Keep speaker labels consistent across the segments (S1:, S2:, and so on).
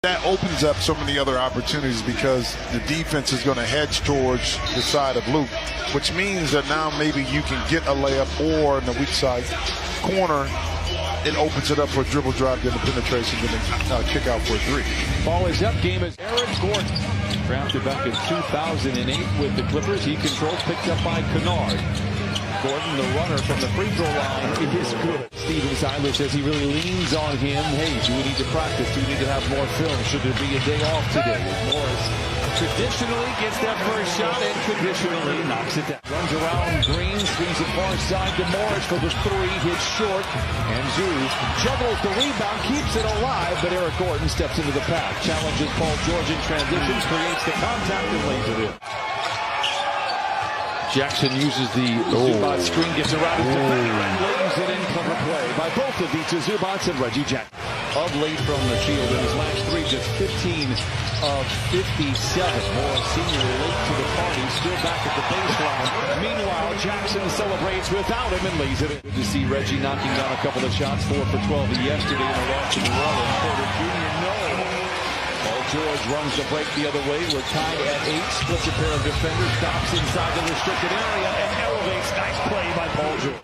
S1: That opens up so many other opportunities because the defense is going to hedge towards the side of Luke, which means that now maybe you can get a layup, or in the weak side corner, it opens it up for a dribble drive, then the penetration, then a kick out for a three.
S2: Ball is up. Game is Eric Gordon. Drafted back in 2008 with the Clippers. He controls, picked up by Kennard. Gordon, the runner from the free throw line, is good. Steven Siler says he really leans on him. Hey, do we need to practice? Do we need to have more film? Should there be a day off today? Morris traditionally gets that first shot and traditionally knocks it down. Runs around Green, swings it far side to Morris for the three, hits short, and Zoo juggles the rebound, keeps it alive, but Eric Gordon steps into the path, challenges Paul George in transition, creates the contact and lays it in. Jackson uses the Zubac screen, gets around his defender and lays it in. Clever play by both of Ivica Zubac and Reggie Jackson. Of late from the field in his last three, just 15 of 57. Morris Sr. late to the party, still back at the baseline. Meanwhile, Jackson celebrates without him and lays it in. Good to see Reggie knocking down a couple of shots, 4 for 12 yesterday in a loss to New Orleans. Porter Jr. no. Paul George runs the break the other way. We're tied at 8. Splits a pair of defenders. Stops inside the restricted area and elevates. Nice play by Paul George.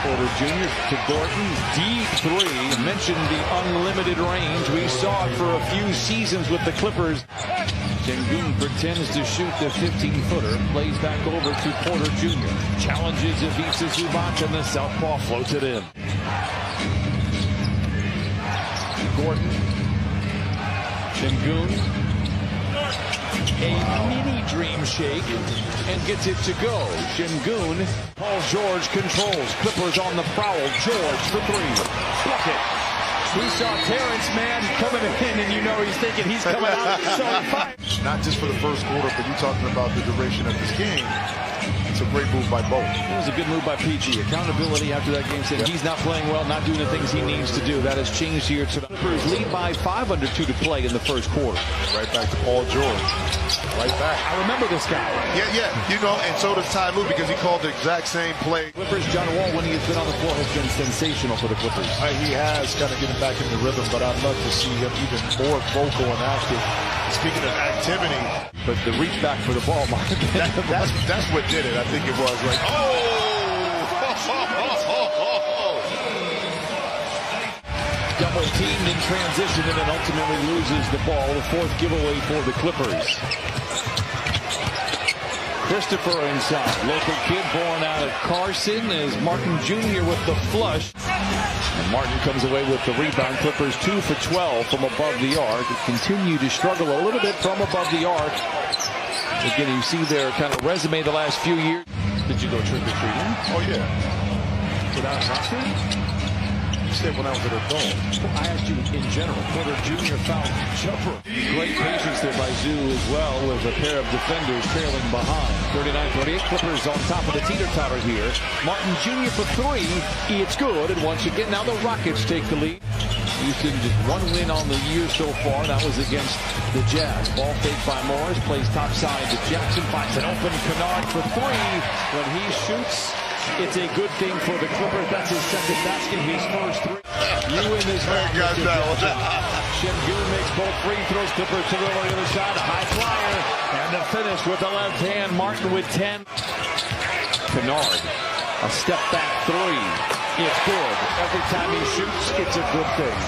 S2: Porter Jr. to Gordon. Deep three. Mentioned the unlimited range. We saw it for a few seasons with the Clippers. Sengun pretends to shoot the 15-footer. Plays back over to Porter Jr. Challenges Ivica Zubac and the southpaw floats it in. Gordon. Sengun, a mini dream shake, and gets it to go. Sengun, Paul George controls. Clippers on the prowl. George for three. Bucket. We saw Terrence Mann coming in, and you know he's thinking he's coming out so fine.
S1: Not just for the first quarter, but you're talking about the duration of this game. It's a great move by both.
S2: It was a good move by PG. Accountability after that game said he's not playing well, not doing the things he needs to do. That has changed here tonight. Clippers lead by 5 under 2 to play in the first quarter.
S1: Right back to Paul George. Right back.
S2: I remember this guy.
S1: Yeah. You know, and so does Ty Lue because he called the exact same play.
S2: Clippers, John Wall, when he has been on the floor, has been sensational for the Clippers.
S1: He has kind of getting back in the rhythm, but I'd love to see him even more vocal and active. Speaking of activity,
S2: but the reach back for the ball,
S1: that's what did it. I think it was like,
S2: double teamed in transition and then ultimately loses the ball. The 4th giveaway for the Clippers. Christopher inside. Local kid born out of Carson is Martin Jr. with the flush. And Martin comes away with the rebound. Clippers 2 for 12 from above the arc. Continue to struggle a little bit from above the arc. Again, you see their kind of resume the last few years. Did you go trick-or-treating?
S1: oh yeah.
S2: Without a costume?
S1: You said when I was at adult.
S2: I asked you in general. Porter Jr. fouled jumper. Great patience there by Zoo as well with a pair of defenders trailing behind. 39-28. Clippers on top of the teeter-totter here. Martin Jr. for 3. It's good. And once again, now the Rockets take the lead. Houston just 1 win on the year so far. That was against the Jazz. Ball fake by Morris. Plays topside to Jackson. Finds an open Kennard for 3. When he shoots, it's a good thing for the Clippers. That's his second basket. His first 3. You in this round. Sengun makes both free throws. Clippers to the other side. A high flyer. And the finish with the left hand. Martin with 10. Kennard. A step back 3. It's good. Every time he shoots, it's a good thing.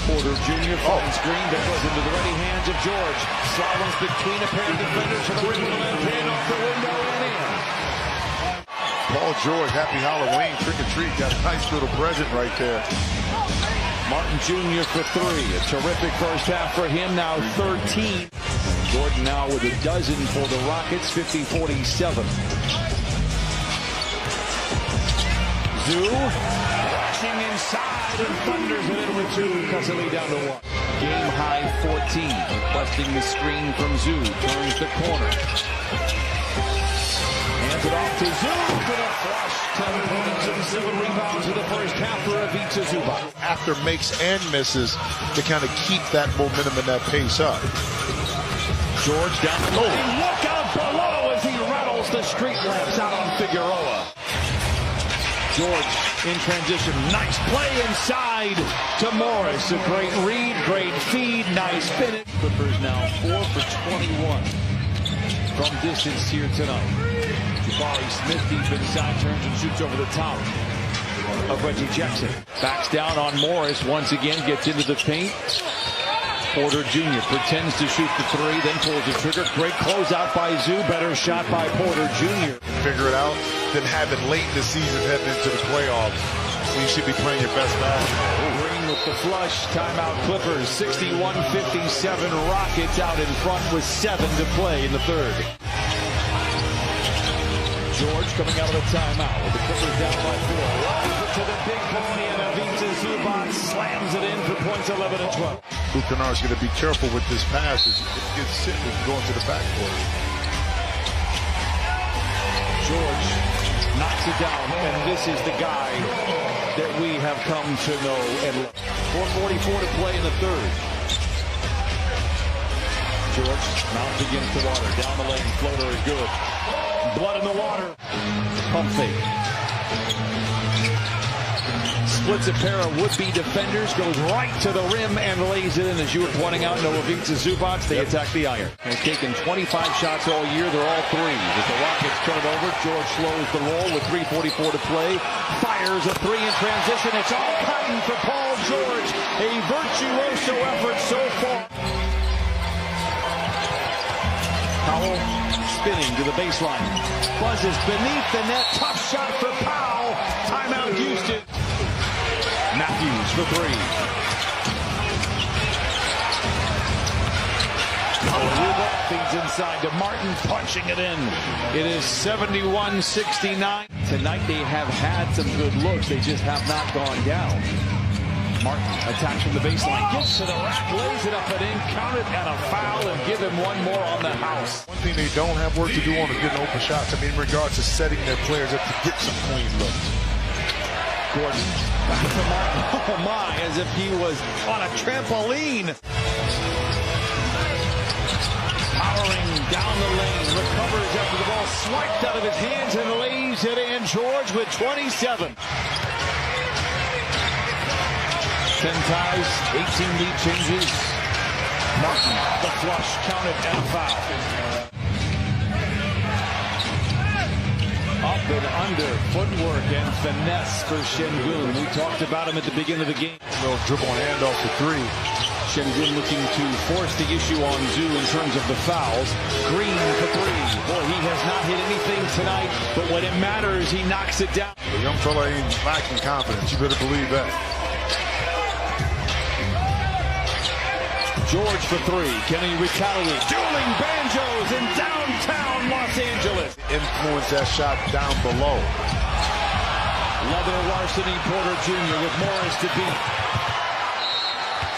S2: Porter Jr. finds Green that goes into the ready hands of George. Slalloms between a pair of defenders for the rim of the left hand off the window and in.
S1: Paul George, happy Halloween, trick or treat. Got a nice little present right there.
S2: Martin Jr. for 3. A terrific first half for him. Now 13. Gordon now with a dozen for the Rockets. 50-47. Zoo rushing inside and thunders it in with 2. Cuts the lead down to 1. Game high 14. Requesting the screen from Zoo. Turns the corner. Hands it off to Zoo for the flush. 10 points and 7 rebounds for the first half for Ivica Zubac.
S1: After makes and misses to kind of keep that momentum and that pace up.
S2: George down the lane. Look out below as he rattles the street lamps out on Figueroa. George in transition. Nice play inside to Morris. A great read, great feed, nice finish. Clippers now 4 for 21 from distance here tonight. Jabari Smith deep inside, turns and shoots over the top of Reggie Jackson. Backs down on Morris once again, gets into the paint. Porter Jr. pretends to shoot the three, then pulls the trigger. Great closeout by Zoo. Better shot by Porter Jr.
S1: Figure it out, then have it late in the season heading into the playoffs. So you should be playing your best basketball.
S2: Green with the flush. Timeout Clippers. 61-57. Rockets out in front with 7 to play in the third. George coming out of the timeout with the Clippers down by 4. Rides it to the big pony, and Ivica Zubac slams it in for points 11 and 12.
S1: Luke Kennard's going to be careful with this pass. If it gets sit, we can go into the backcourt.
S2: George knocks it down, and this is the guy that we have come to know and love. 4:44 to play in the third. George mounts against the water. Down the lane, floater is good. Blood in the water. Pump fake. Splits a pair of would-be defenders, goes right to the rim and lays it in. As you were pointing out, Noah Ivica Zubac, they attack the iron. They've taken 25 shots all year. They're all threes. As the Rockets turn it over, George slows the roll with 3:44 to play. Fires a three in transition. It's all cotton for Paul George. A virtuoso effort so far. Powell spinning to the baseline. Buzzes beneath the net. Tough shot for Powell. Timeout Houston. Matthews for three. Feeds inside to Martin, punching it in. It is 71-69. Tonight they have had some good looks. They just have not gone down. Martin attacks from the baseline, gets to the rack, lays it up and in, count it, and a foul, and give him one more on the house.
S1: One thing they don't have work to do on is getting open shots. I mean, in regards to setting their players up to get some clean looks.
S2: Gordon back to Martin. Oh my, as if he was on a trampoline. Powering down the lane, recovers after the ball swiped out of his hands and lays it in. George with 27. 10 ties, 18 lead changes. Martin, the flush, counted, and a foul. Up and under, footwork and finesse for Şengün. We talked about him at the beginning of the game.
S1: Little dribble and handoff for three.
S2: Şengün looking to force the issue on Zoo in terms of the fouls. Green for three. Boy, he has not hit anything tonight, but when it matters, he knocks it down.
S1: The young fella ain't lacking confidence. You better believe that.
S2: George for three. Can he retaliate? Dueling banjos in downtown Los Angeles.
S1: Influence that shot down below.
S2: Leather Larceny Porter Jr. with Morris to beat.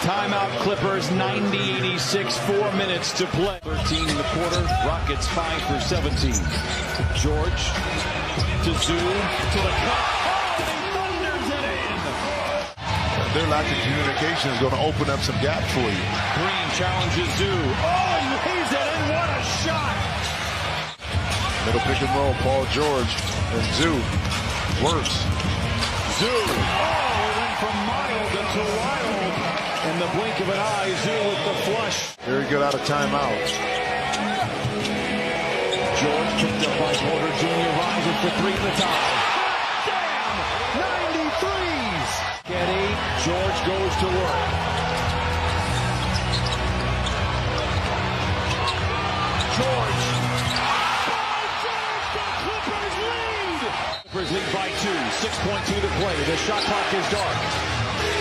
S2: Timeout Clippers, 90-86, 4 minutes to play. 13 in the quarter, Rockets 5 for 17. George to Zoo, to the cup. Oh, he thunders it in.
S1: Their lack of communication is going to open up some gaps for you.
S2: Green challenges Zoo. Oh, he lays it in, what a shot.
S1: Middle pick and roll, Paul George and Zoo works.
S2: Zoo, oh, it went from mild to wild. In the blink of an eye, Zoo with the flush.
S1: Very good out of timeout.
S2: George picked up by Porter Jr. Rises for three at the top. Damn! 93s! Get 8. George goes to work. George. The Clippers lead! Clippers lead by 2. 6.2 to play. The shot clock is dark.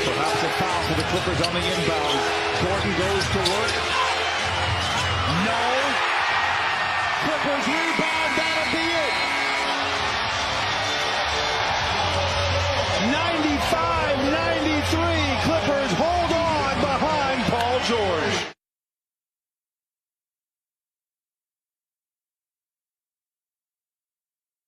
S2: Perhaps a foul for the Clippers on the inbound. Gordon goes to work. No. Clippers rebound. That'll be it.